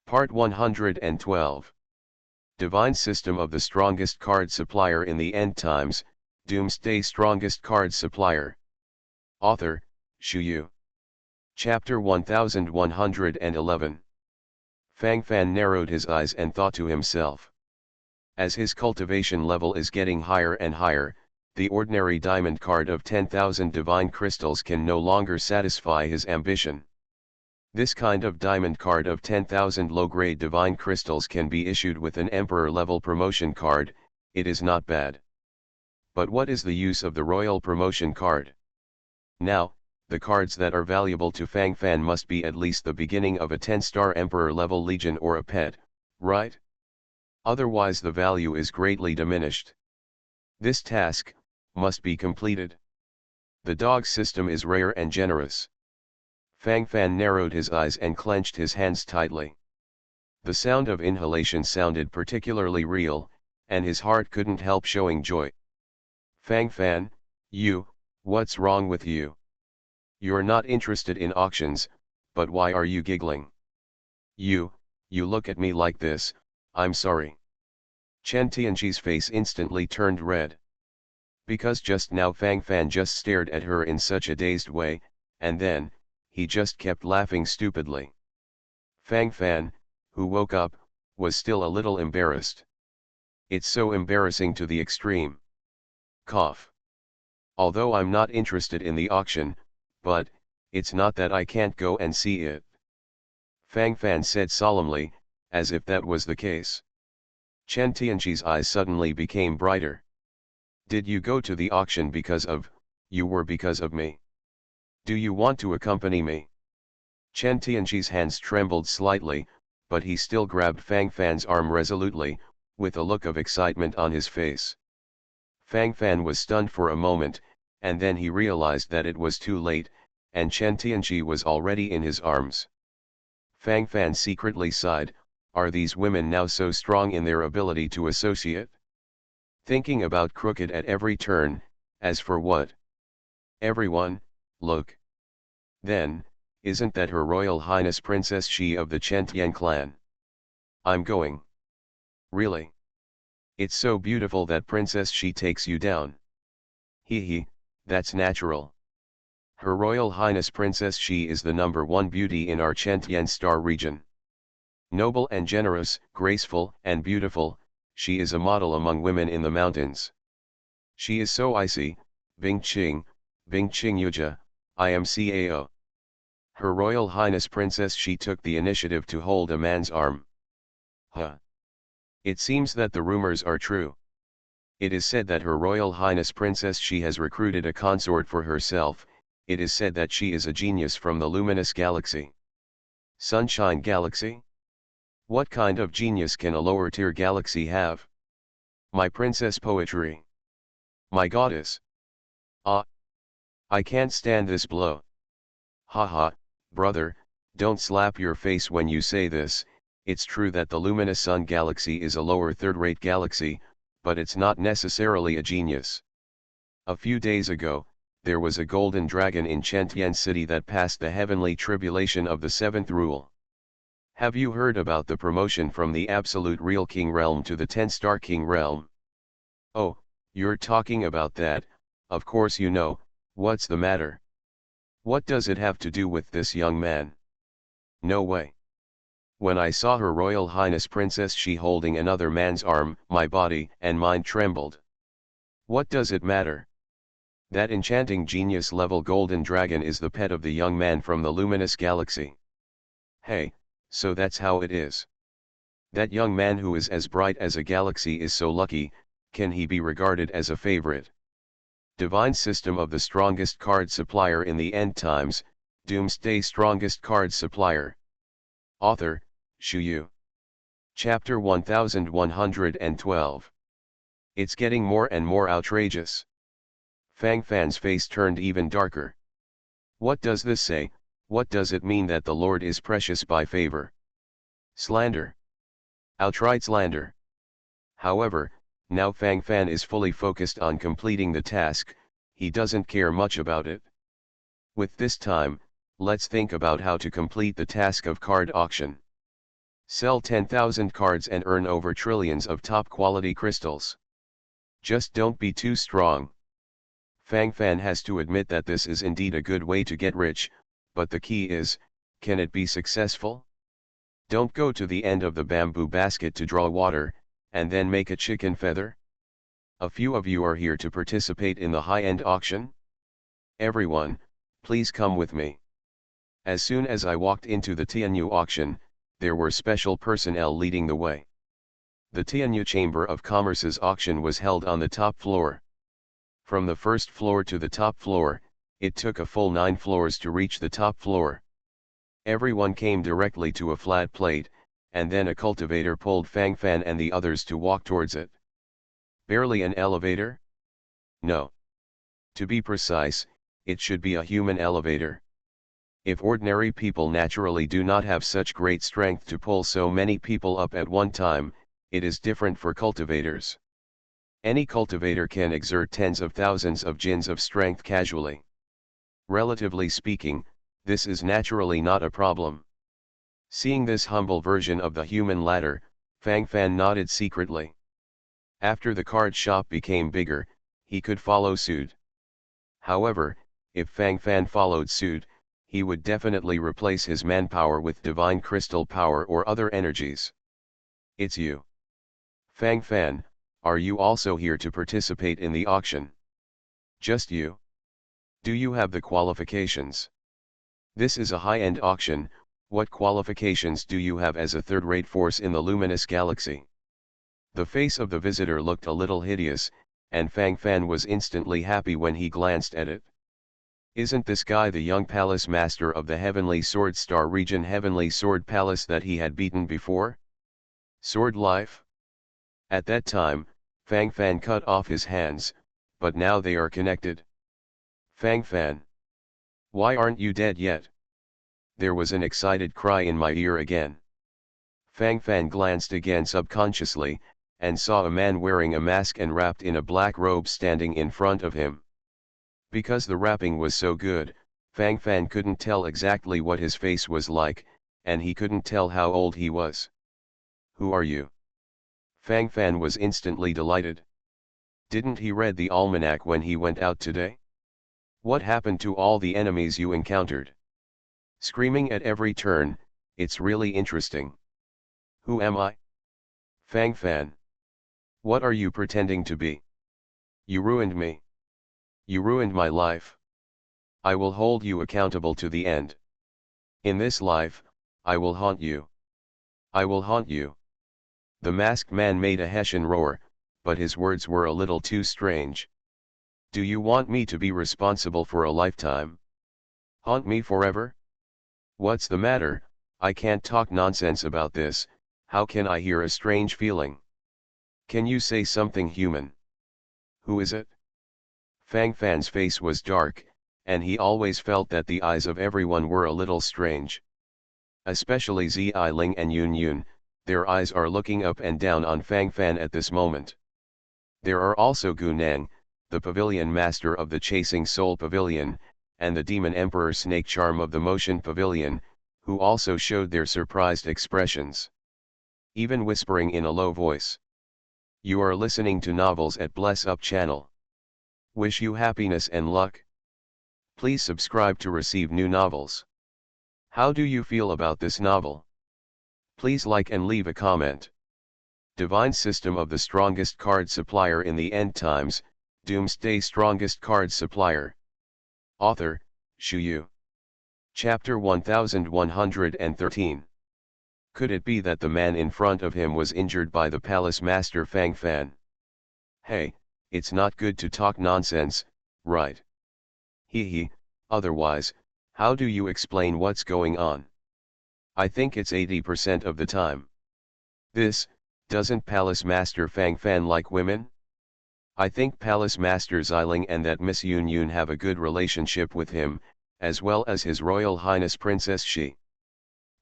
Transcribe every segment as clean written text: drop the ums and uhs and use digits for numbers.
Part 112. Divine System of the Strongest Card Supplier in the End Times, Doomsday Strongest Card Supplier. Author, Shu Yu. Chapter 1111. Fang Fan narrowed his eyes and thought to himself. As his cultivation level is getting higher and higher, the ordinary diamond card of 10,000 divine crystals can no longer satisfy his ambition. This kind of diamond card of 10,000 low-grade divine crystals can be issued with an emperor-level promotion card. It is not bad. But what is the use of the royal promotion card? Now, the cards that are valuable to Fang Fan must be at least the beginning of a 10-star emperor-level legion or a pet, right? Otherwise the value is greatly diminished. This task must be completed. The dog system is rare and generous. Fang Fan narrowed his eyes and clenched his hands tightly. The sound of inhalation sounded particularly real, and his heart couldn't help showing joy. Fang Fan, what's wrong with you? You're not interested in auctions, but why are you giggling? You look at me like this, I'm sorry. Chen Tianqi's face instantly turned red. Because just now Fang Fan just stared at her in such a dazed way, and then, he just kept laughing stupidly. Fang Fan, who woke up, was still a little embarrassed. It's so embarrassing to the extreme. Cough. Although I'm not interested in the auction, but, it's not that I can't go and see it. Fang Fan said solemnly, as if that was the case. Chen Tianqi's eyes suddenly became brighter. Did you go to the auction because of me? Do you want to accompany me? Chen Tianqi's hands trembled slightly, but he still grabbed Fang Fan's arm resolutely, with a look of excitement on his face. Fang Fan was stunned for a moment, and then he realized that it was too late, and Chen Tianqi was already in his arms. Fang Fan secretly sighed, are these women now so strong in their ability to associate? Thinking about crooked at every turn, as for what? Everyone, look. Then, isn't that Her Royal Highness Princess Shi of the Chen Tian clan? I'm going. Really? It's so beautiful that Princess Shi takes you down. Hee, that's natural. Her Royal Highness Princess Shi is the #1 beauty in our Chen Tian star region. Noble and generous, graceful and beautiful, she is a model among women in the mountains. She is so icy, Bing Qing Yuja, IMCAO. Her Royal Highness Princess Shi took the initiative to hold a man's arm. Huh. It seems that the rumors are true. It is said that Her Royal Highness Princess Shi has recruited a consort for herself. It is said that she is a genius from the luminous galaxy. Sunshine Galaxy? What kind of genius can a lower-tier galaxy have? My princess poetry. My goddess. Ah! I can't stand this blow. Haha, brother, don't slap your face when you say this. It's true that the luminous sun galaxy is a lower third-rate galaxy, but it's not necessarily a genius. A few days ago, there was a golden dragon in Chentian City that passed the heavenly tribulation of the 7th rule. Have you heard about the promotion from the absolute real king realm to the 10-star king realm? Oh, you're talking about that, of course you know, what's the matter? What does it have to do with this young man? No way. When I saw Her Royal Highness Princess Shi holding another man's arm, my body and mind trembled. What does it matter? That enchanting genius-level golden dragon is the pet of the young man from the luminous galaxy. Hey, so that's how it is. That young man who is as bright as a galaxy is so lucky, can he be regarded as a favorite? Divine System of the Strongest Card Supplier in the End Times, Doomsday Strongest Card Supplier. Author, Shu Yu. Chapter 1112. It's getting more and more outrageous. Fang Fan's face turned even darker. What does this say? What does it mean that the Lord is precious by favor? Slander. Outright slander. However, now Fang Fan is fully focused on completing the task, he doesn't care much about it. With this time, let's think about how to complete the task of card auction. Sell 10,000 cards and earn over trillions of top quality crystals. Just don't be too strong. Fang Fan has to admit that this is indeed a good way to get rich, but the key is, can it be successful? Don't go to the end of the bamboo basket to draw water, and then make a chicken feather. A few of you are here to participate in the high-end auction. Everyone, please come with me. As soon as I walked into the Tianyu auction, there were special personnel leading the way. The Tianyu Chamber of Commerce's auction was held on the top floor. From the first floor to the top floor, it took a full 9 floors to reach the top floor. Everyone came directly to a flat plate, and then a cultivator pulled Fang Fan and the others to walk towards it. Barely an elevator? No. To be precise, it should be a human elevator. If ordinary people naturally do not have such great strength to pull so many people up at one time, it is different for cultivators. Any cultivator can exert tens of thousands of jins of strength casually. Relatively speaking, this is naturally not a problem. Seeing this humble version of the human ladder, Fang Fan nodded secretly. After the card shop became bigger, he could follow suit. However, if Fang Fan followed suit, he would definitely replace his manpower with divine crystal power or other energies. It's you. Fang Fan, are you also here to participate in the auction? Just you? Do you have the qualifications? This is a high-end auction. What qualifications do you have as a third-rate force in the luminous galaxy? The face of the visitor looked a little hideous, and Fang Fan was instantly happy when he glanced at it. Isn't this guy the young palace master of the Heavenly Sword Star region Heavenly Sword Palace that he had beaten before? Sword Life? At that time, Fang Fan cut off his hands, but now they are connected. Fang Fan. Why aren't you dead yet? There was an excited cry in my ear again. Fang Fan glanced again subconsciously, and saw a man wearing a mask and wrapped in a black robe standing in front of him. Because the wrapping was so good, Fang Fan couldn't tell exactly what his face was like, and he couldn't tell how old he was. Who are you? Fang Fan was instantly delighted. Didn't he read the almanac when he went out today? What happened to all the enemies you encountered? Screaming at every turn, it's really interesting. Who am I? Fang Fan. What are you pretending to be? You ruined me. You ruined my life. I will hold you accountable to the end. In this life, I will haunt you. I will haunt you. The masked man made a Hessian roar, but his words were a little too strange. Do you want me to be responsible for a lifetime? Haunt me forever? What's the matter? I can't talk nonsense about this. How can I hear a strange feeling? Can you say something human? Who is it? Fang Fan's face was dark, and he always felt that the eyes of everyone were a little strange. Especially Zi Ling and Yun Yun, their eyes are looking up and down on Fang Fan at this moment. There are also Gu Nang, the pavilion master of the Chasing Soul Pavilion, and the Demon Emperor Snake Charm of the Motion Pavilion, who also showed their surprised expressions. Even whispering in a low voice. You are listening to Novels at Bless Up channel. Wish you happiness and luck. Please subscribe to receive new novels. How do you feel about this novel? Please like and leave a comment. Divine System of the Strongest Card Supplier in the End Times, Doomsday Strongest Card Supplier. Author, Shu Yu. Chapter 1113. Could it be that the man in front of him was injured by the palace master Fang Fan? Hey, it's not good to talk nonsense, right? Hee, otherwise, how do you explain what's going on? I think it's 80% of the time. Doesn't Palace Master Fang Fan like women? I think Palace Master Xiling and that Miss Yun Yun have a good relationship with him, as well as His Royal Highness Princess Shi.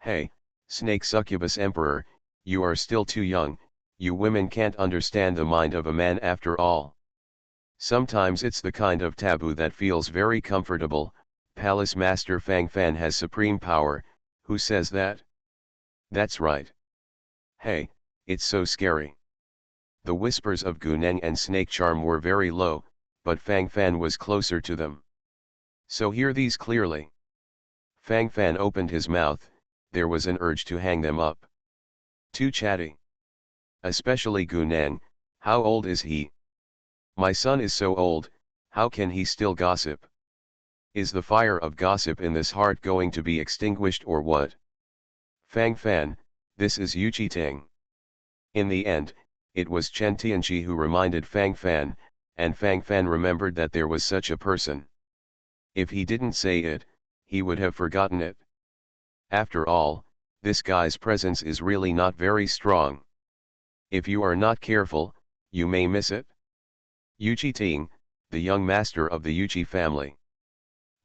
Hey, Snake Succubus Emperor, you are still too young, you women can't understand the mind of a man after all. Sometimes it's the kind of taboo that feels very comfortable. Palace Master Fang Fan has supreme power. Who says that? That's right. Hey, it's so scary. The whispers of Guneng and Snake Charm were very low, but Fang Fan was closer to them. So hear these clearly. Fang Fan opened his mouth, there was an urge to hang them up. Too chatty. Especially Guneng, how old is he? My son is so old, how can he still gossip? Is the fire of gossip in this heart going to be extinguished or what? Fang Fan, this is Yu Qitang. In the end, it was Chen Tianqi who reminded Fang Fan, and Fang Fan remembered that there was such a person. If he didn't say it, he would have forgotten it. After all, this guy's presence is really not very strong. If you are not careful, you may miss it. Yu Qitang, the young master of the Yuqi family.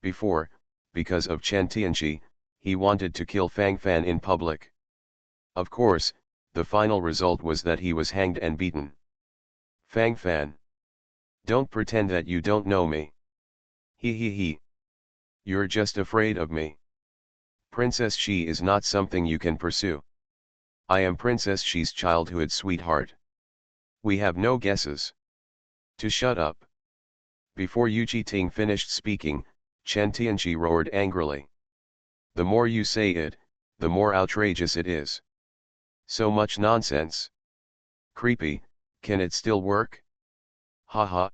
Before, because of Chen Tianqi, he wanted to kill Fang Fan in public. Of course, the final result was that he was hanged and beaten. Fang Fan. Don't pretend that you don't know me. He. You're just afraid of me. Princess Shi is not something you can pursue. I am Princess Shi's childhood sweetheart. We have no guesses. To shut up. Before Yu Qitang finished speaking, Chen Tianqi roared angrily. The more you say it, the more outrageous it is. So much nonsense. Creepy, can it still work? Ha ha.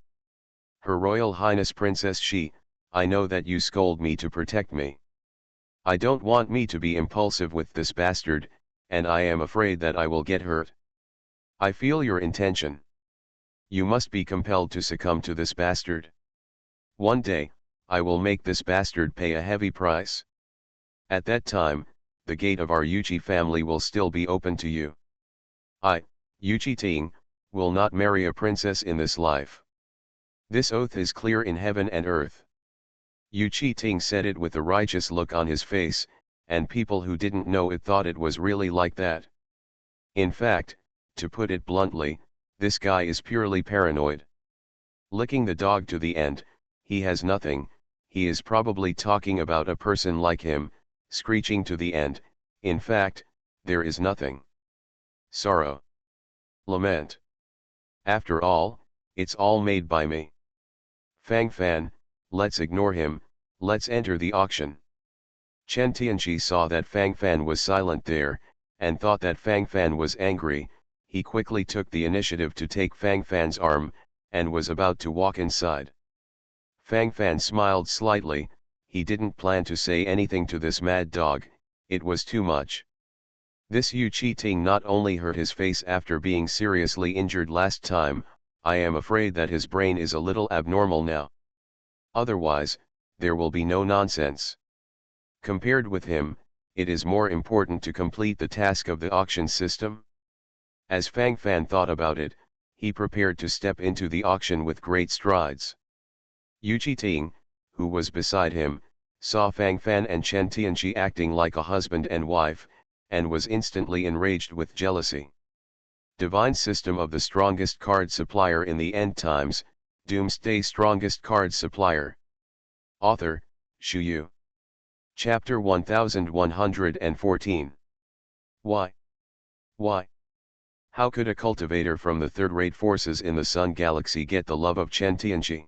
Her Royal Highness Princess Shi, I know that you scold me to protect me. I don't want me to be impulsive with this bastard, and I am afraid that I will get hurt. I feel your intention. You must be compelled to succumb to this bastard. One day, I will make this bastard pay a heavy price. At that time, the gate of our Yuqi family will still be open to you. I, Yu Qitang, will not marry a princess in this life. This oath is clear in heaven and earth. Yu Qitang said it with a righteous look on his face, and people who didn't know it thought it was really like that. In fact, to put it bluntly, this guy is purely paranoid. Licking the dog to the end, he has nothing, he is probably talking about a person like him, screeching to the end, in fact, there is nothing. Sorrow. Lament. After all, it's all made by me. Fang Fan, let's ignore him, let's enter the auction. Chen Tianqi saw that Fang Fan was silent there, and thought that Fang Fan was angry. He quickly took the initiative to take Fang Fan's arm, and was about to walk inside. Fang Fan smiled slightly, he didn't plan to say anything to this mad dog, it was too much. This Yu Qitang not only hurt his face after being seriously injured last time, I am afraid that his brain is a little abnormal now. Otherwise, there will be no nonsense. Compared with him, it is more important to complete the task of the auction system. As Fang Fan thought about it, he prepared to step into the auction with great strides. Yu Qitang, who was beside him, saw Fang Fan and Chen Tianqi acting like a husband and wife, and was instantly enraged with jealousy. Divine System of the Strongest Card Supplier in the End Times, Doomsday Strongest Card Supplier. Author, Shu Yu. Chapter 1114. Why? How could a cultivator from the third-rate forces in the Sun Galaxy get the love of Chen Tianqi?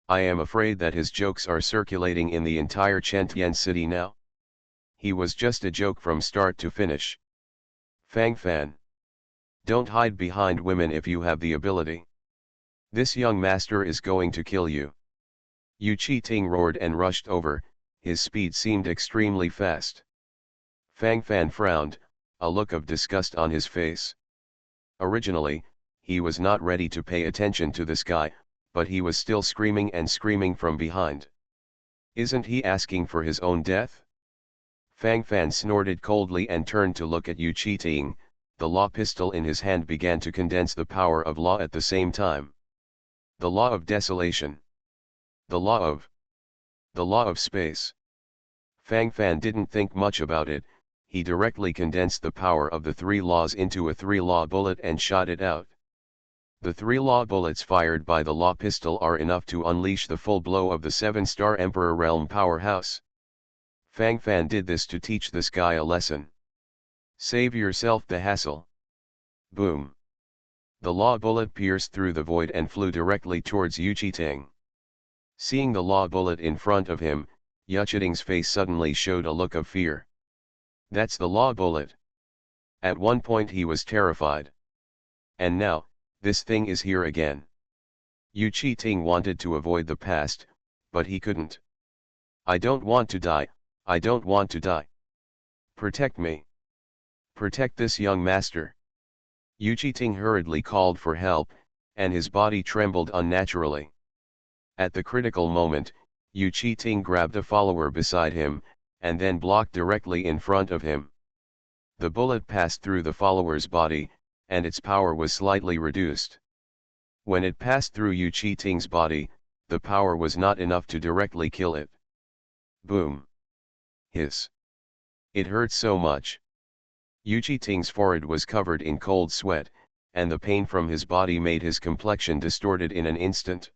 I am afraid that his jokes are circulating in the entire Chentian city now. He was just a joke from start to finish. Fang Fan. Don't hide behind women if you have the ability. This young master is going to kill you. Yu Qitang roared and rushed over, his speed seemed extremely fast. Fang Fan frowned, a look of disgust on his face. Originally, he was not ready to pay attention to this guy, but he was still screaming and screaming from behind. Isn't he asking for his own death? Fang Fan snorted coldly and turned to look at Yu Qitang. The law pistol in his hand began to condense the power of law at the same time. The law of desolation. The law of space. Fang Fan didn't think much about it, he directly condensed the power of the three laws into a three-law bullet and shot it out. The three-law bullets fired by the law pistol are enough to unleash the full blow of the seven-star Emperor Realm powerhouse. Fang Fan did this to teach this guy a lesson. Save yourself the hassle. Boom. The law bullet pierced through the void and flew directly towards Yu Ting. Seeing the law bullet in front of him, Yu Ting's face suddenly showed a look of fear. That's the law bullet. At one point he was terrified. And now, this thing is here again. Yu Ting wanted to avoid the past, but he couldn't. I don't want to die, I don't want to die. Protect me. Protect this young master. Yu Ting hurriedly called for help, and his body trembled unnaturally. At the critical moment, Yu Ting grabbed a follower beside him, and then blocked directly in front of him. The bullet passed through the follower's body, and its power was slightly reduced. When it passed through Yu Ting's body, the power was not enough to directly kill it. Boom. Hiss. It hurt so much. Yu Ting's forehead was covered in cold sweat, and the pain from his body made his complexion distorted in an instant.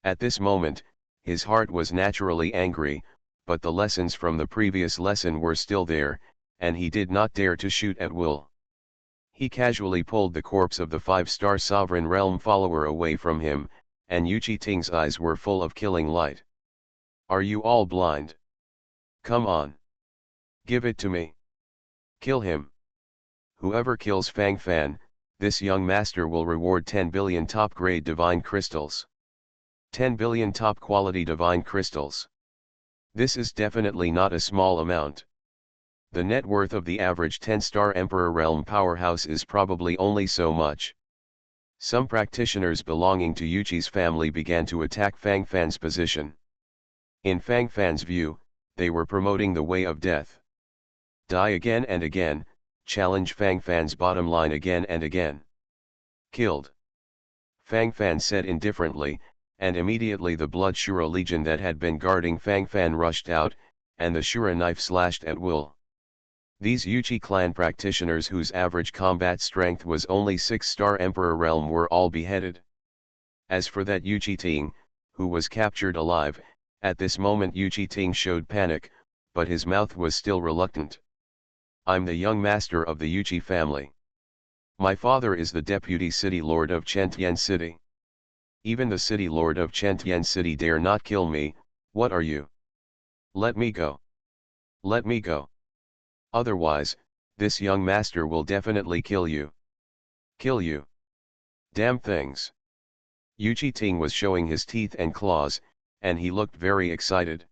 At this moment, his heart was naturally angry, but the lessons from the previous lesson were still there, and he did not dare to shoot at will. He casually pulled the corpse of the 5-star Sovereign Realm follower away from him, and Yu Ting's eyes were full of killing light. Are you all blind? Come on. Give it to me. Kill him. Whoever kills Fang Fan, this young master will reward 10 billion top-grade divine crystals. 10 billion top-quality divine crystals. This is definitely not a small amount. The net worth of the average 10-star Emperor Realm powerhouse is probably only so much. Some practitioners belonging to Yuchi's family began to attack Fang Fan's position. In Fang Fan's view, they were promoting the way of death. Die again and again, challenge Fang Fan's bottom line again and again. Killed. Fang Fan said indifferently, and immediately the Blood Shura Legion that had been guarding Fang Fan rushed out, and the Shura knife slashed at will. These Yuchi clan practitioners whose average combat strength was only 6-star Emperor Realm were all beheaded. As for that Yu Ting, who was captured alive, at this moment Yu Ting showed panic, but his mouth was still reluctant. I'm the young master of the Yuchi family. My father is the deputy city lord of Chentian City. Even the city lord of Chentian City dare not kill me. What are you? Let me go. Let me go. Otherwise, this young master will definitely kill you. Kill you. Damn things. Yu Ting was showing his teeth and claws, and he looked very excited.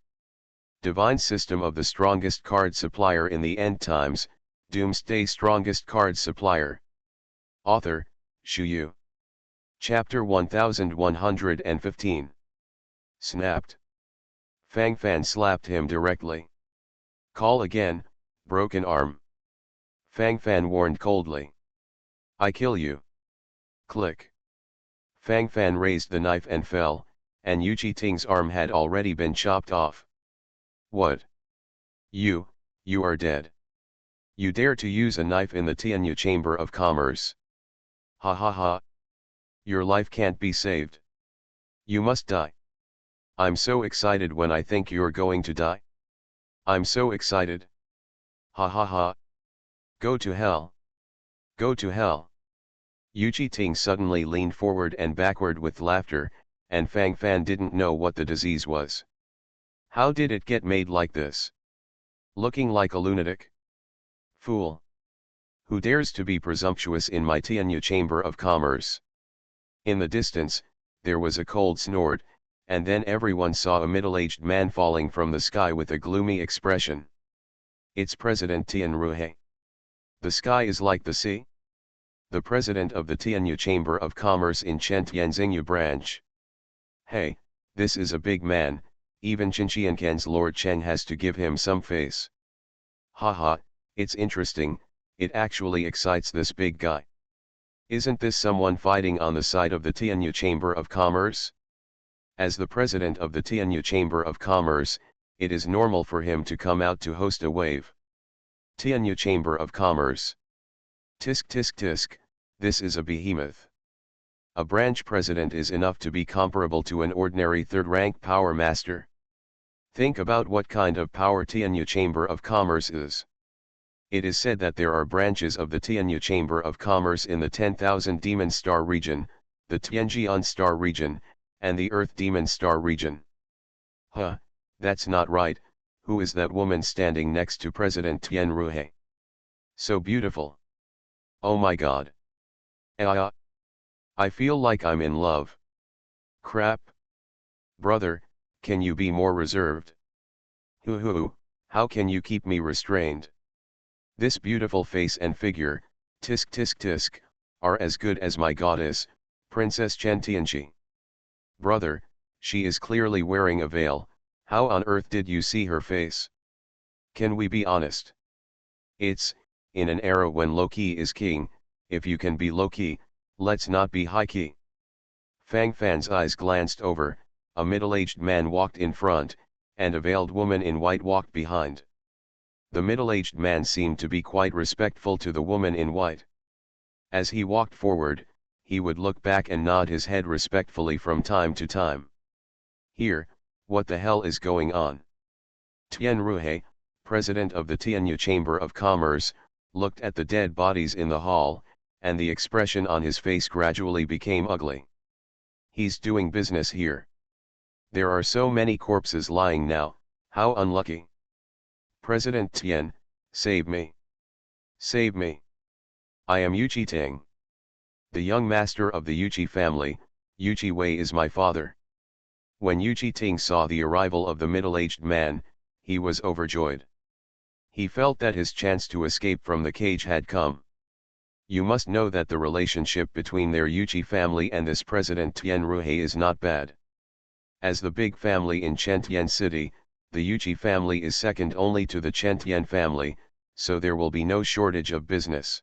Divine System of the Strongest Card Supplier in the End Times, Doomsday Strongest Card Supplier. Author, Shu Yu. Chapter 1115. Snapped. Fang Fan slapped him directly. Call again, broken arm. Fang Fan warned coldly. I kill you. Click. Fang Fan raised the knife and fell, and Yu Ting's arm had already been chopped off. What? You are dead. You dare to use a knife in the Tianyu Chamber of Commerce. Ha ha ha. Your life can't be saved. You must die. I'm so excited when I think you're going to die. I'm so excited. Ha ha ha. Go to hell. Go to hell. Yu Ting suddenly leaned forward and backward with laughter, and Fang Fan didn't know what the disease was. How did it get made like this? Looking like a lunatic? Fool. Who dares to be presumptuous in my Tianyu Chamber of Commerce? In the distance, there was a cold snort, and then everyone saw a middle-aged man falling from the sky with a gloomy expression. It's President Tian Ruhe. The sky is like the sea? The president of the Tianyu Chamber of Commerce in Chentianxingyu branch. Hey, this is a big man, even Qinqiankan's Lord Cheng has to give him some face. Haha, it's interesting, it actually excites this big guy. Isn't this someone fighting on the side of the Tianyu Chamber of Commerce? As the president of the Tianyu Chamber of Commerce, it is normal for him to come out to host a wave. Tianyu Chamber of Commerce. Tisk tisk tisk, this is a behemoth. A branch president is enough to be comparable to an ordinary third-rank power master. Think about what kind of power Tianyu Chamber of Commerce is. It is said that there are branches of the Tianyu Chamber of Commerce in the 10,000 Demon Star region, the Tianjian Star region, and the Earth Demon Star region. Huh, that's not right. Who is that woman standing next to President Tian Ruhe? So beautiful. Oh my god. I feel like I'm in love. Crap. Brother, can you be more reserved? Hoo, how can you keep me restrained? This beautiful face and figure, tisk tisk tisk, are as good as my goddess, Princess Chen Tianji. Brother, she is clearly wearing a veil. How on earth did you see her face? Can we be honest? It's, in an era when low-key is king, if you can be low-key, let's not be high-key. Fang Fan's eyes glanced over, a middle-aged man walked in front, and a veiled woman in white walked behind. The middle-aged man seemed to be quite respectful to the woman in white. As he walked forward, he would look back and nod his head respectfully from time to time. Here, what the hell is going on? Tian Ruhe, president of the Tianyu Chamber of Commerce, looked at the dead bodies in the hall, and the expression on his face gradually became ugly. He's doing business here. There are so many corpses lying now, how unlucky. President Tian, save me. Save me. I am Yuqi Ting. The young master of the Yuqi family, Yuqi Wei is my father. When Yuqi Ting saw the arrival of the middle-aged man, he was overjoyed. He felt that his chance to escape from the cage had come. You must know that the relationship between their Yuqi family and this President Tian Ruhe is not bad. As the big family in Chentian City, the Yuqi family is second only to the Chentian family, so there will be no shortage of business.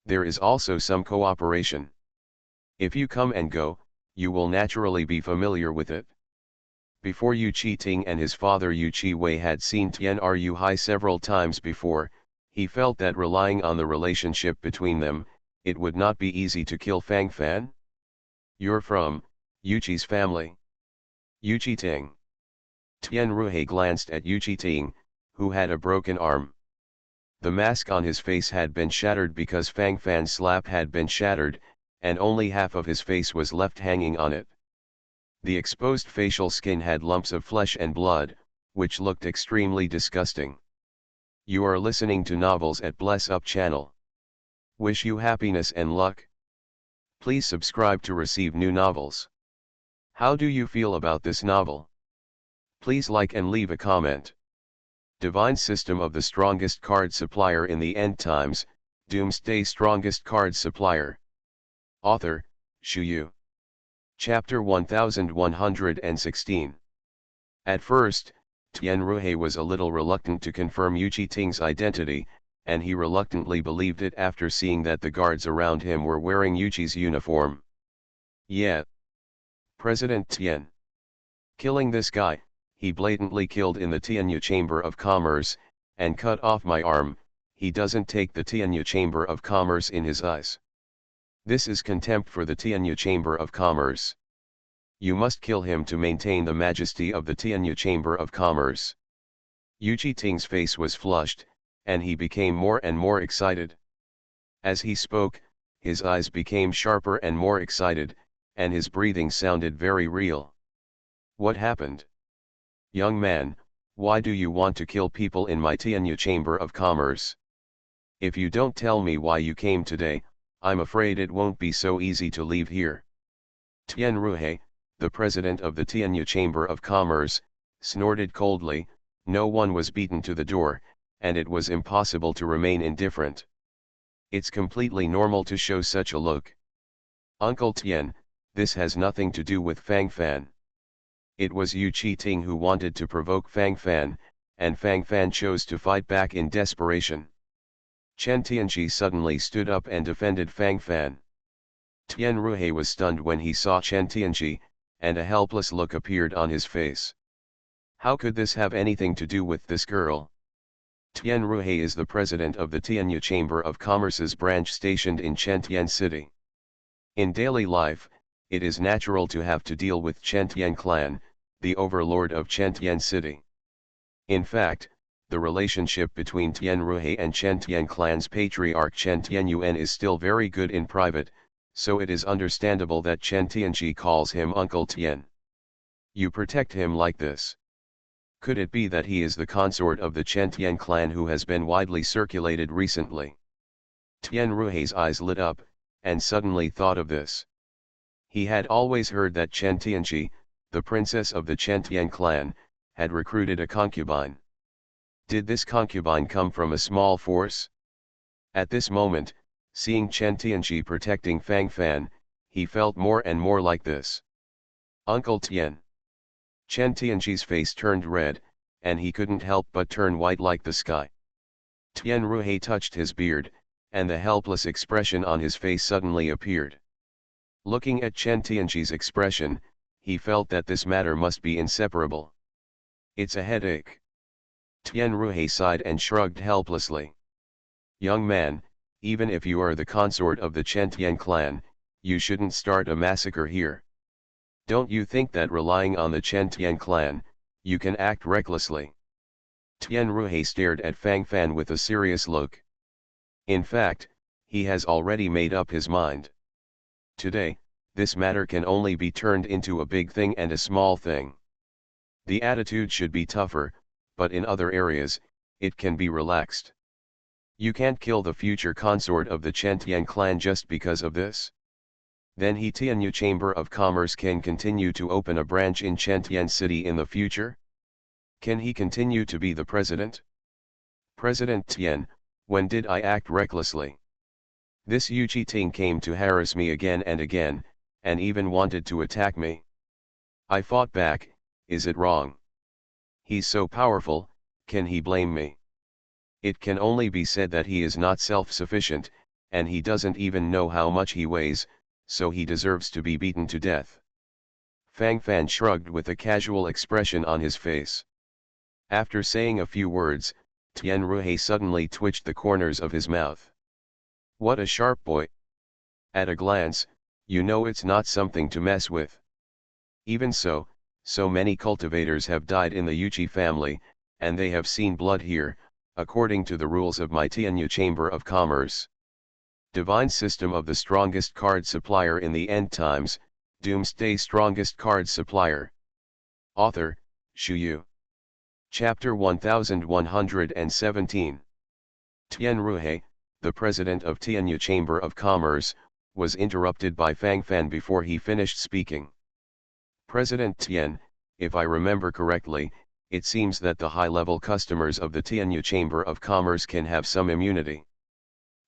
There is also some cooperation. If you come and go, you will naturally be familiar with it. Before Yuqi Ting and his father Yuqi Wei had seen Tian Ruhe several times before, he felt that relying on the relationship between them, it would not be easy to kill Fang Fan. You're from Yuqi's family. Yuqi Ting. Tian Ruhe glanced at Yuqi Ting, who had a broken arm. The mask on his face had been shattered because Fang Fan's slap had been shattered, and only half of his face was left hanging on it. The exposed facial skin had lumps of flesh and blood, which looked extremely disgusting. You are listening to novels at Bless Up channel. Wish you happiness and luck. Please subscribe to receive new novels. How do you feel about this novel? Please like and leave a comment. Divine System of the Strongest Card Supplier in the End Times, Doomsday Strongest Card Supplier. Author, Shu Yu. Chapter 1116. At first, Tian Ruhe was a little reluctant to confirm Yuqi Ting's identity, and he reluctantly believed it after seeing that the guards around him were wearing Yuqi's uniform. Yeah. President Tian. Killing this guy, he blatantly killed in the Tianyu Chamber of Commerce, and cut off my arm. He doesn't take the Tianyu Chamber of Commerce in his eyes. This is contempt for the Tianyu Chamber of Commerce. You must kill him to maintain the majesty of the Tianyu Chamber of Commerce. Yuqi Ting's face was flushed, and he became more and more excited. As he spoke, his eyes became sharper and more excited, and his breathing sounded very real. What happened? Young man, why do you want to kill people in my Tianyu Chamber of Commerce? If you don't tell me why you came today, I'm afraid it won't be so easy to leave here. Tian Ruhe, the president of the Tianyu Chamber of Commerce, snorted coldly. No one was beaten to the door, and it was impossible to remain indifferent. It's completely normal to show such a look. Uncle Tian, this has nothing to do with Fang Fan. It was Yuqi Ting who wanted to provoke Fang Fan, and Fang Fan chose to fight back in desperation. Chen Tianji suddenly stood up and defended Fang Fan. Tian Ruhe was stunned when he saw Chen Tianji, and a helpless look appeared on his face. How could this have anything to do with this girl? Tian Ruhe is the president of the Tianyu Chamber of Commerce's branch stationed in Chentian City. In daily life, it is natural to have to deal with Chentian clan, the overlord of Chentian City. In fact, the relationship between Tian Ruhe and Chen Tian clan's patriarch Chen Tianyuan is still very good in private, so it is understandable that Chen Tianji calls him Uncle Tian. You protect him like this. Could it be that he is the consort of the Chen Tian clan who has been widely circulated recently? Tian Ruhe's eyes lit up, and suddenly thought of this. He had always heard that Chen Tianji, the princess of the Chen Tian clan, had recruited a concubine. Did this concubine come from a small force? At this moment, seeing Chen Tianji protecting Fang Fan, he felt more and more like this. Uncle Tian. Chen Tianji's face turned red, and he couldn't help but turn white like the sky. Tian Ruhe touched his beard, and the helpless expression on his face suddenly appeared. Looking at Chen Tianji's expression, he felt that this matter must be inseparable. It's a headache. Tian Ruhe sighed and shrugged helplessly. Young man, even if you are the consort of the Chen Tian clan, you shouldn't start a massacre here. Don't you think that relying on the Chen Tian clan, you can act recklessly? Tian Ruhe stared at Fang Fan with a serious look. In fact, he has already made up his mind. Today, this matter can only be turned into a big thing and a small thing. The attitude should be tougher, but in other areas, it can be relaxed. You can't kill the future consort of the Chen Tian clan just because of this. Then he Tianyu Chamber of Commerce can continue to open a branch in Chen Tian City in the future? Can he continue to be the president? President Tian, when did I act recklessly? This Yu Ting came to harass me again, and even wanted to attack me. I fought back. Is it wrong? He's so powerful, can he blame me? It can only be said that he is not self-sufficient, and he doesn't even know how much he weighs, so he deserves to be beaten to death. Fang Fan shrugged with a casual expression on his face. After saying a few words, Tian Ruhe suddenly twitched the corners of his mouth. What a sharp boy! At a glance, you know it's not something to mess with. Even so, so many cultivators have died in the Yuchi family, and they have seen blood here, according to the rules of my Tianyu Chamber of Commerce. Divine System of the Strongest Card Supplier in the End Times, Doomsday Strongest Card Supplier. Author, Shu Yu. Chapter 1117. Tian Ruhe, the president of Tianyu Chamber of Commerce, was interrupted by Fang Fan before he finished speaking. President Tian, if I remember correctly, it seems that the high-level customers of the Tianyu Chamber of Commerce can have some immunity.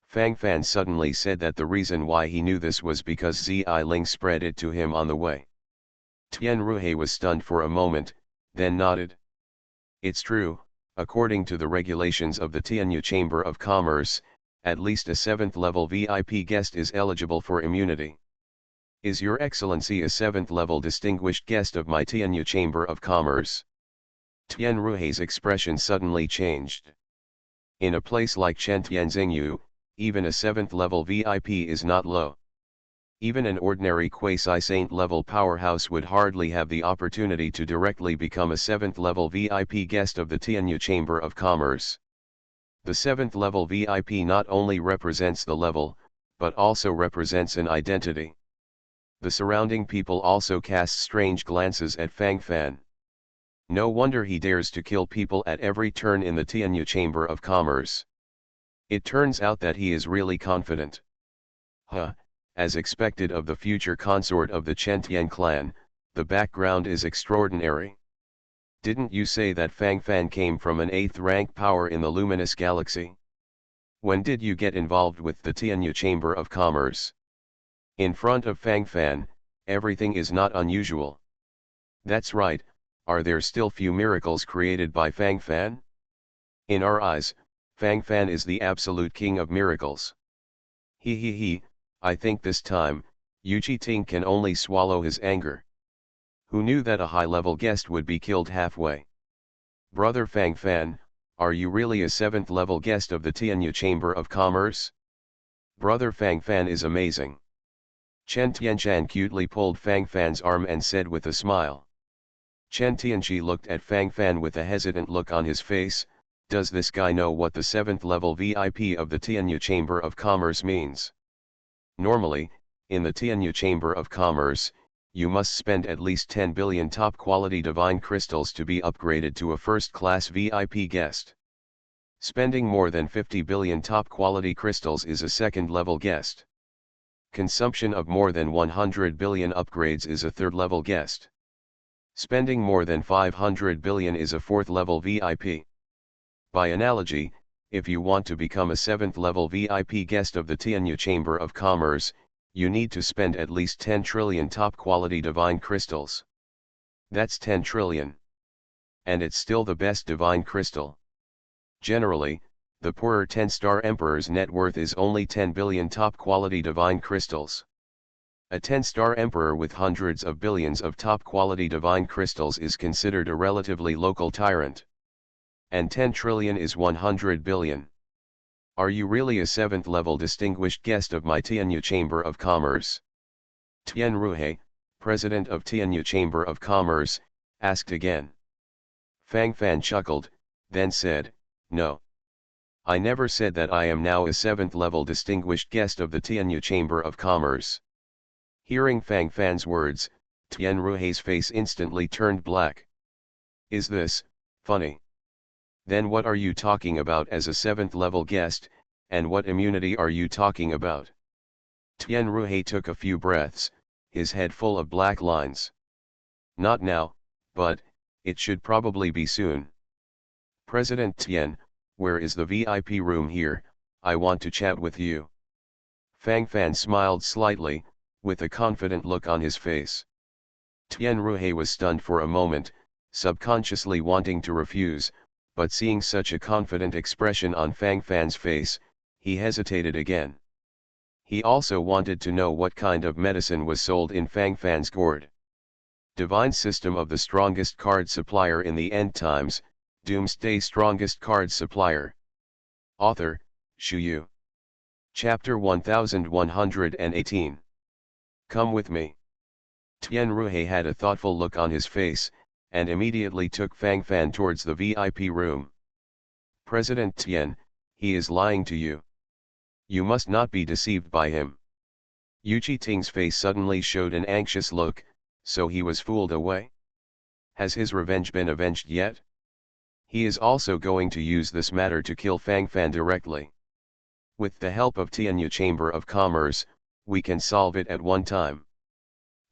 Fang Fan suddenly said that the reason why he knew this was because Zi Ling spread it to him on the way. Tian Ruhe was stunned for a moment, then nodded. It's true, according to the regulations of the Tianyu Chamber of Commerce, at least a 7th level VIP guest is eligible for immunity. Is Your Excellency a 7th level distinguished guest of my Tianyu Chamber of Commerce? Tian Ruhe's expression suddenly changed. In a place like Chen Tianxingyu, even a 7th level VIP is not low. Even an ordinary quasi-saint level powerhouse would hardly have the opportunity to directly become a 7th level VIP guest of the Tianyu Chamber of Commerce. The 7th level VIP not only represents the level, but also represents an identity. The surrounding people also cast strange glances at Fang Fan. No wonder he dares to kill people at every turn in the Tianyu Chamber of Commerce. It turns out that he is really confident. As expected of the future consort of the Chen Tian clan, the background is extraordinary. Didn't you say that Fang Fan came from an 8th rank power in the luminous galaxy? When did you get involved with the Tianyu Chamber of Commerce? In front of Fang Fan, everything is not unusual. That's right, are there still few miracles created by Fang Fan? In our eyes, Fang Fan is the absolute king of miracles. I think this time, Yu Ting can only swallow his anger. Who knew that a high-level guest would be killed halfway? Brother Fang Fan, are you really a 7th level guest of the Tianyu Chamber of Commerce? Brother Fang Fan is amazing. Chen Tianshan cutely pulled Fang Fan's arm and said with a smile. Chen Tianchi looked at Fang Fan with a hesitant look on his face, Does this guy know what the 7th level VIP of the Tianyu Chamber of Commerce means? Normally, in the Tianyu Chamber of Commerce, you must spend at least 10 billion top-quality divine crystals to be upgraded to a first-class VIP guest. Spending more than 50 billion top-quality crystals is a second-level guest. Consumption of more than 100 billion upgrades is a third-level guest. Spending more than 500 billion is a fourth-level VIP. By analogy, if you want to become a 7th-level VIP guest of the Tianyu Chamber of Commerce, you need to spend at least 10 trillion top-quality divine crystals. That's 10 trillion. And it's still the best divine crystal. Generally, the poorer 10-star emperor's net worth is only 10 billion top-quality divine crystals. A 10-star emperor with hundreds of billions of top-quality divine crystals is considered a relatively local tyrant. And 10 trillion is 100 billion. Are you really a 7th-level distinguished guest of my Tianyu Chamber of Commerce? Tian Ruhe, president of Tianyu Chamber of Commerce, asked again. Fang Fan chuckled, then said, "No. I never said that I am now a 7th-level distinguished guest of the Tianyu Chamber of Commerce." Hearing Fang Fan's words, Tian Ruhe's face instantly turned black. "Is this funny? Then what are you talking about as a 7th-level guest, and what immunity are you talking about?" Tian Ruhe took a few breaths, his head full of black lines. "Not now, but it should probably be soon. President Tian, where is the VIP room here? I want to chat with you." Fang Fan smiled slightly, with a confident look on his face. Tian Ruhe was stunned for a moment, subconsciously wanting to refuse, but seeing such a confident expression on Fang Fan's face, he hesitated again. He also wanted to know what kind of medicine was sold in Fang Fan's gourd. Divine System of the Strongest Card Supplier in the End Times, Doomsday Strongest Card Supplier. Author, Xu Yu. Chapter 1118. Come with me. Tian Ruhe had a thoughtful look on his face, and immediately took Fang Fan towards the VIP room. "President Tian, he is lying to you. You must not be deceived by him." Yu Ting's face suddenly showed an anxious look, so he was fooled away? Has his revenge been avenged yet? He is also going to use this matter to kill Fang Fan directly. With the help of Tianyu Chamber of Commerce, we can solve it at one time.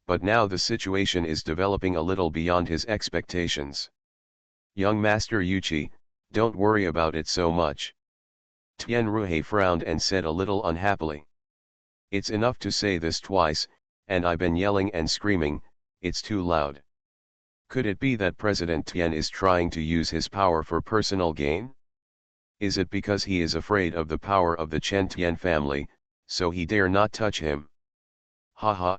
But now the situation is developing a little beyond his expectations. "Young Master Yuchi, don't worry about it so much." Tian Ruhe frowned and said a little unhappily. "It's enough to say this twice, and I've been yelling and screaming, it's too loud. Could it be that President Tian is trying to use his power for personal gain? Is it because he is afraid of the power of the Chen Tian family, so he dare not touch him? Haha.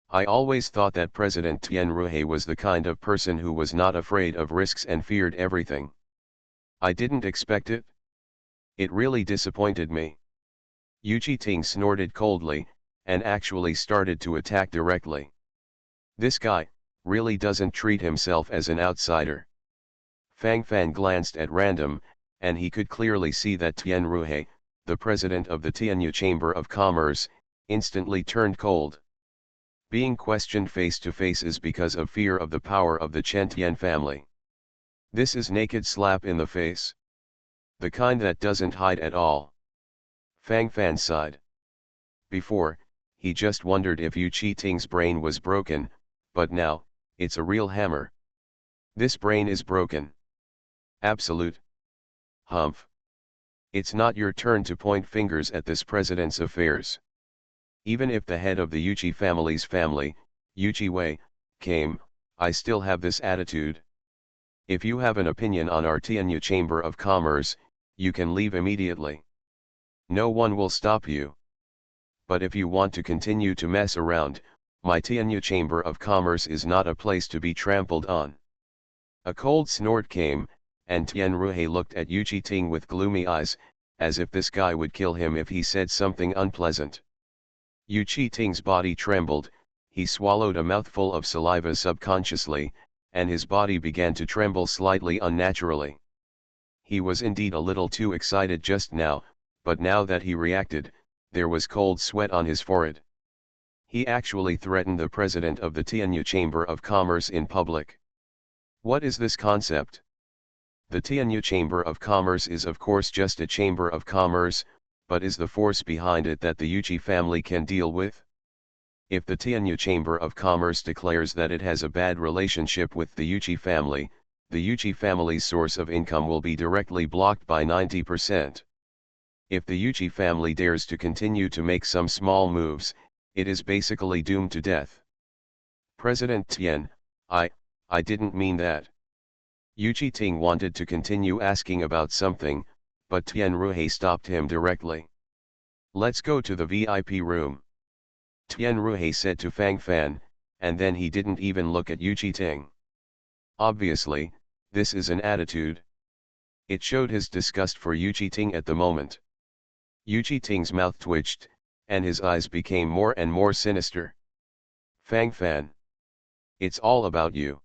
I always thought that President Tian Ruhe was the kind of person who was not afraid of risks and feared everything. I didn't expect it. It really disappointed me." Yu Ting snorted coldly, and actually started to attack directly. This guy really doesn't treat himself as an outsider. Fang Fan glanced at random, and he could clearly see that Tian Ruhe, the president of the Tianyu Chamber of Commerce, instantly turned cold. Being questioned face to face is because of fear of the power of the Chen Tian family. This is naked slap in the face. The kind that doesn't hide at all. Fang Fan sighed. Before, he just wondered if Yu Ting's brain was broken, but now, it's a real hammer. This brain is broken. Absolute. Humph. It's not your turn to point fingers at this president's affairs. Even if the head of the Yuchi family's family, Yuchi Wei, came, I still have this attitude. If you have an opinion on our Tianyu Chamber of Commerce, you can leave immediately. No one will stop you. But if you want to continue to mess around, my Tianyu Chamber of Commerce is not a place to be trampled on. A cold snort came, and Tian Ruhe looked at Yu Ting with gloomy eyes, as if this guy would kill him if he said something unpleasant. Yu Ting's body trembled, he swallowed a mouthful of saliva subconsciously, and his body began to tremble slightly unnaturally. He was indeed a little too excited just now, but now that he reacted, there was cold sweat on his forehead. He actually threatened the president of the Tianyu Chamber of Commerce in public. What is this concept? The Tianyu Chamber of Commerce is of course just a chamber of commerce, but is the force behind it that the Yuchi family can deal with? If the Tianyu Chamber of Commerce declares that it has a bad relationship with the Yuchi family, the Yuchi family's source of income will be directly blocked by 90%. If the Yuchi family dares to continue to make some small moves, it is basically doomed to death. President Tian, I didn't mean that. Yuchi Ting wanted to continue asking about something, but Tian Ruhei stopped him directly. Let's go to the VIP room. Tian Ruhei said to Fang Fan, and then he didn't even look at Yuchi Ting. Obviously, this is an attitude. It showed his disgust for Yuchi Ting at the moment. Yuchi Ting's mouth twitched, and his eyes became more and more sinister. Fang Fan. It's all about you.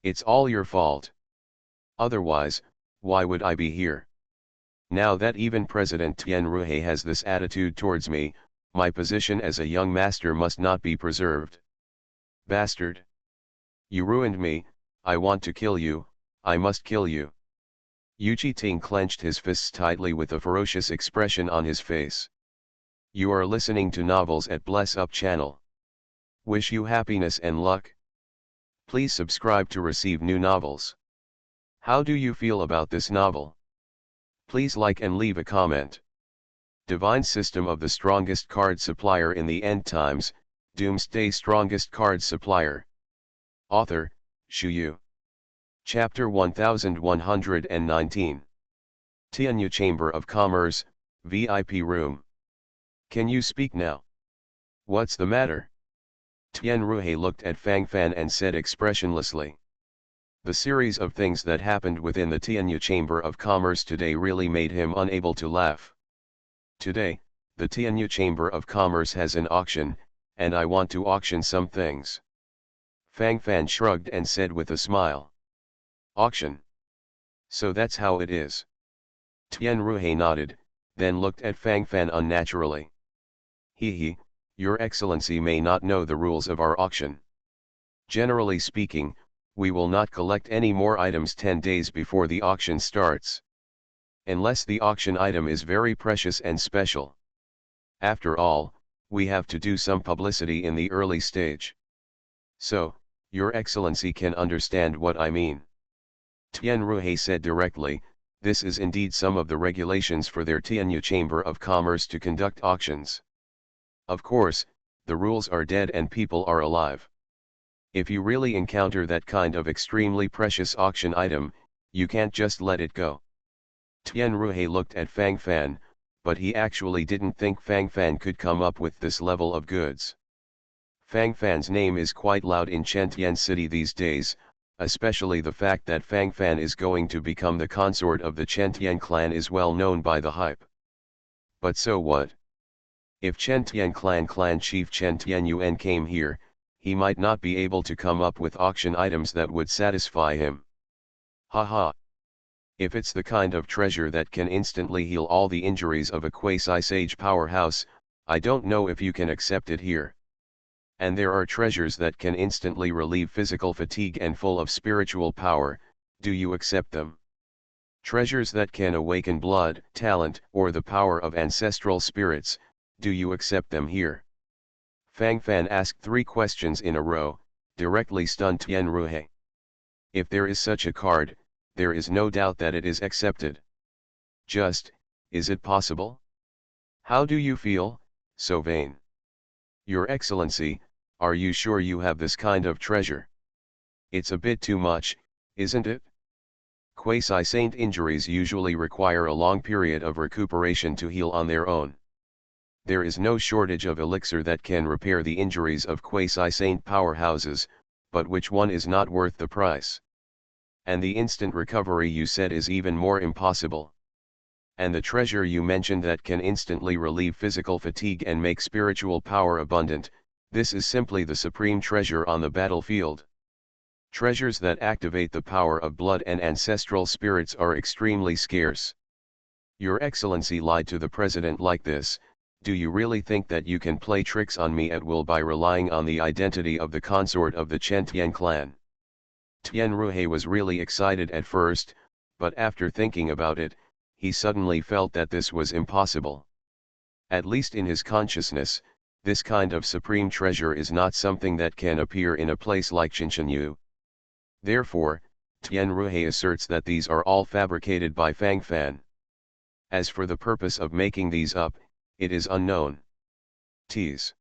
It's all your fault. Otherwise, why would I be here? Now that even President Tian Ruhei has this attitude towards me, my position as a young master must not be preserved. Bastard. You ruined me, I want to kill you, I must kill you. Yuchi Ting clenched his fists tightly with a ferocious expression on his face. You are listening to Novels at Bless Up channel. Wish you happiness and luck. Please subscribe to receive new novels. How do you feel about this novel? Please like and leave a comment. Divine System of the Strongest Card Supplier in the End Times, Doomsday Strongest Card Supplier. Author, Shu Yu. Chapter 1119. Tianyu Chamber of Commerce, VIP Room. Can you speak now? What's the matter? Tian Ruhei looked at Fang Fan and said expressionlessly. The series of things that happened within the Tianyu Chamber of Commerce today really made him unable to laugh. Today, the Tianyu Chamber of Commerce has an auction, and I want to auction some things. Fang Fan shrugged and said with a smile. Auction. So that's how it is. Tian Ruhei nodded, then looked at Fang Fan unnaturally. He, Your Excellency may not know the rules of our auction. Generally speaking, we will not collect any more items 10 days before the auction starts. Unless the auction item is very precious and special. After all, we have to do some publicity in the early stage. So, Your Excellency can understand what I mean. Tian Ruhei said directly, this is indeed some of the regulations for their Tianyu Chamber of Commerce to conduct auctions. Of course, the rules are dead and people are alive. If you really encounter that kind of extremely precious auction item, you can't just let it go. Tian Ruhei looked at Fang Fan, but he actually didn't think Fang Fan could come up with this level of goods. Fang Fan's name is quite loud in Chentian City these days, especially the fact that Fang Fan is going to become the consort of the Chentian clan is well known by the hype. But so what? If Chentian clan chief Chentian Yuan came here, he might not be able to come up with auction items that would satisfy him. Haha. If it's the kind of treasure that can instantly heal all the injuries of a quasi-sage powerhouse, I don't know if you can accept it here. And there are treasures that can instantly relieve physical fatigue and full of spiritual power, do you accept them? Treasures that can awaken blood, talent, or the power of ancestral spirits, do you accept them here? Fang Fan asked 3 questions in a row, directly stunned Tian Ruhei. If there is such a card, there is no doubt that it is accepted. Just, is it possible? How do you feel, so vain? Your Excellency, are you sure you have this kind of treasure? It's a bit too much, isn't it? Quasi-saint injuries usually require a long period of recuperation to heal on their own. There is no shortage of elixir that can repair the injuries of quasi-saint powerhouses, but which one is not worth the price? And the instant recovery you said is even more impossible. And the treasure you mentioned that can instantly relieve physical fatigue and make spiritual power abundant, this is simply the supreme treasure on the battlefield. Treasures that activate the power of blood and ancestral spirits are extremely scarce. Your Excellency lied to the president like this. Do you really think that you can play tricks on me at will by relying on the identity of the consort of the Chen Tian clan? Tian Ruhe was really excited at first, but after thinking about it, he suddenly felt that this was impossible. At least in his consciousness, this kind of supreme treasure is not something that can appear in a place like Qinshanyu. Therefore, Tian Ruhe asserts that these are all fabricated by Fang Fan. As for the purpose of making these up, it is unknown. Tease.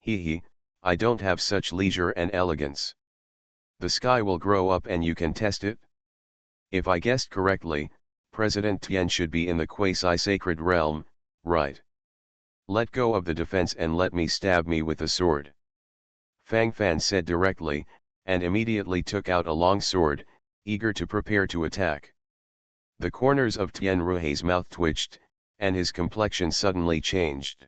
He, I don't have such leisure and elegance. The sky will grow up and you can test it? If I guessed correctly, President Tian should be in the quasi-sacred realm, right? Let go of the defense and let me stab me with the sword. Fang Fan said directly, and immediately took out a long sword, eager to prepare to attack. The corners of Tian Ruhe's mouth twitched, and his complexion suddenly changed.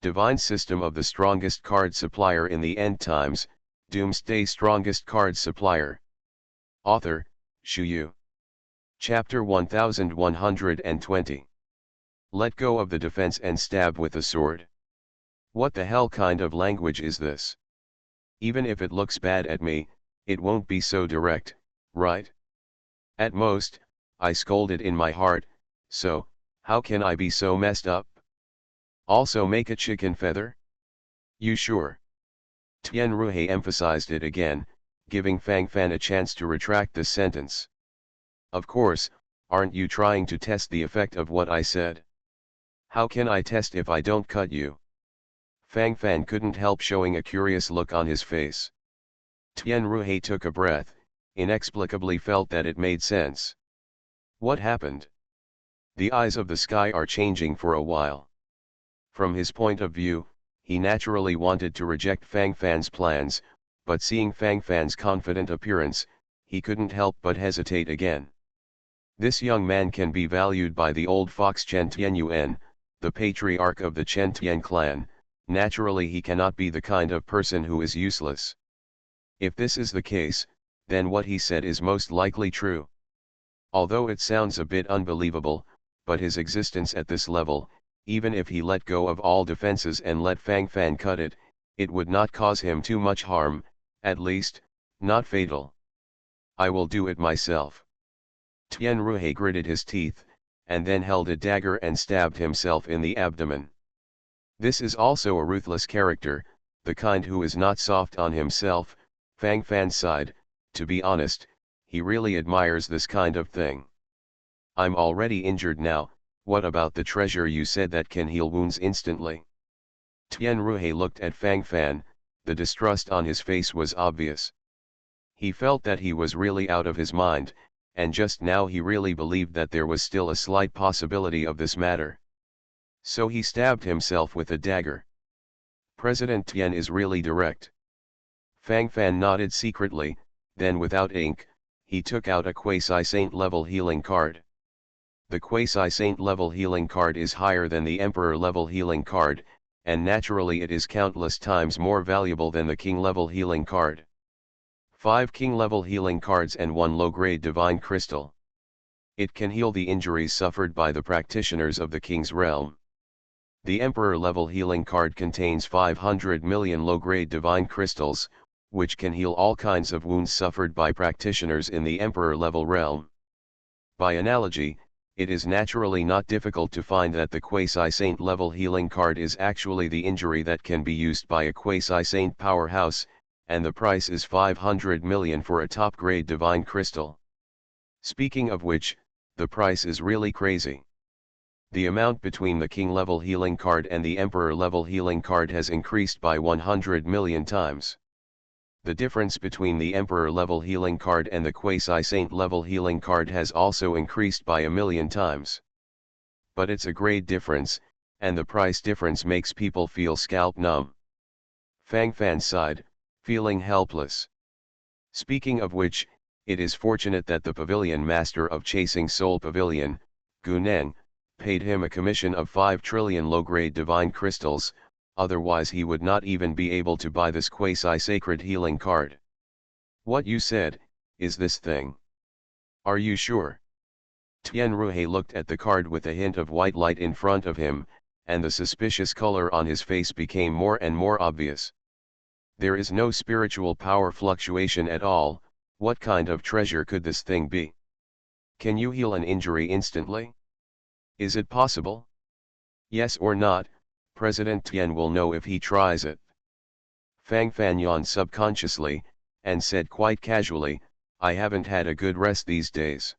Divine System of the Strongest Card Supplier in the End Times, Doomsday Strongest Card Supplier. Author, Xu Yu. Chapter 1120. Let go of the defense and stab with the sword. What the hell kind of language is this? Even if it looks bad at me, it won't be so direct, right? At most, I scolded in my heart, so, how can I be so messed up? Also make a chicken feather? You sure? Tian Ruhe emphasized it again, giving Fang Fan a chance to retract the sentence. Of course, aren't you trying to test the effect of what I said? How can I test if I don't cut you? Fang Fan couldn't help showing a curious look on his face. Tian Ruhe took a breath, inexplicably felt that it made sense. What happened? The eyes of the sky are changing for a while. From his point of view, he naturally wanted to reject Fang Fan's plans, but seeing Fang Fan's confident appearance, he couldn't help but hesitate again. This young man can be valued by the old fox Chen Tianyuan, the patriarch of the Chen Tian clan. Naturally he cannot be the kind of person who is useless. If this is the case, then what he said is most likely true. Although it sounds a bit unbelievable, but his existence at this level, even if he let go of all defenses and let Fang Fan cut it, it would not cause him too much harm, at least, not fatal. I will do it myself. Tian Ruhe gritted his teeth, and then held a dagger and stabbed himself in the abdomen. This is also a ruthless character, the kind who is not soft on himself. Fang Fan sighed, to be honest, he really admires this kind of thing. I'm already injured now, what about the treasure you said that can heal wounds instantly? Tian Ruhe looked at Fang Fan, the distrust on his face was obvious. He felt that he was really out of his mind, and just now he really believed that there was still a slight possibility of this matter. So he stabbed himself with a dagger. President Tian is really direct. Fang Fan nodded secretly, then without ink, he took out a quasi-saint level healing card. The quasi-saint level healing card is higher than the emperor level healing card, and naturally it is countless times more valuable than the king level healing card. 5 king level healing cards and 1 low-grade divine crystal. It can heal the injuries suffered by the practitioners of the king's realm. The Emperor level healing card contains 500 million low-grade divine crystals, which can heal all kinds of wounds suffered by practitioners in the Emperor level realm. By analogy, it is naturally not difficult to find that the quasi-saint level healing card is actually the injury that can be used by a quasi-saint powerhouse, and the price is 500 million for a top-grade divine crystal. Speaking of which, the price is really crazy. The amount between the King level healing card and the Emperor level healing card has increased by 100 million times. The difference between the Emperor level healing card and the Quasi-Saint level healing card has also increased by 1,000,000 times. But it's a great difference, and the price difference makes people feel scalp numb. Fang Fan sighed, feeling helpless. Speaking of which, it is fortunate that the pavilion master of Chasing Soul Pavilion, Gu Neng, paid him a commission of 5 trillion low-grade divine crystals, otherwise he would not even be able to buy this quasi-sacred healing card. What you said, is this thing. Are you sure? Tianruhe looked at the card with a hint of white light in front of him, and the suspicious color on his face became more and more obvious. There is no spiritual power fluctuation at all. What kind of treasure could this thing be? Can you heal an injury instantly? Is it possible? Yes or not, President Tian will know if he tries it. Fang Fan yawned subconsciously, and said quite casually, I haven't had a good rest these days.